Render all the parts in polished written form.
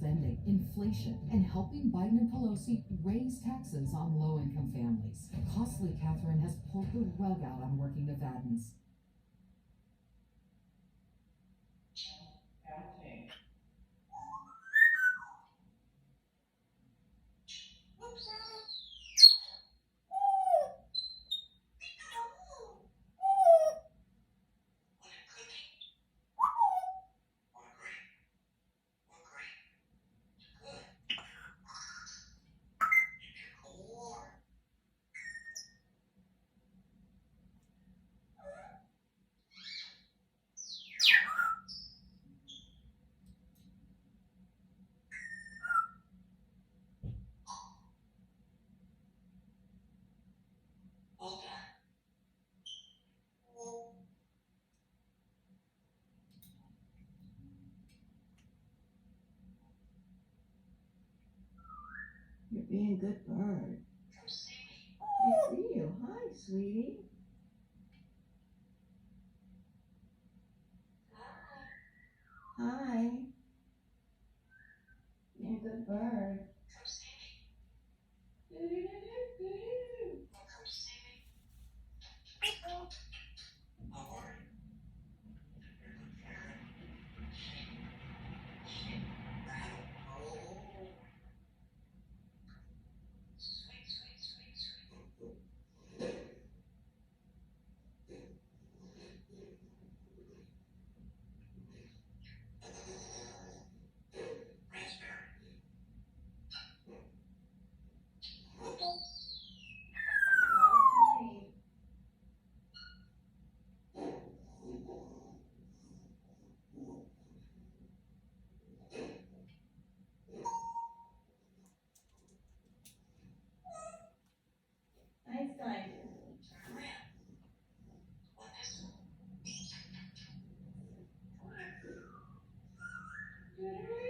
spending, inflation, and helping Biden and Pelosi raise taxes on low-income families. Costly Catherine has pulled the rug out on working Nevadans. You're being a good bird. I see you. Hi, sweetie. Hi. You're a good bird. Do-do-do-do-do-do. Einstein. Do-do-do-do-do.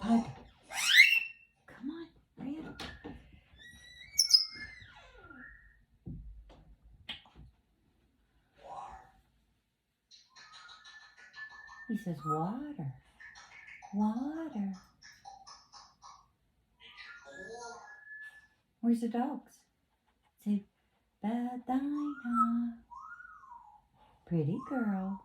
Bud, come on, hurry up. He says water, water. Where's the dogs? Say, Badina. Pretty girl.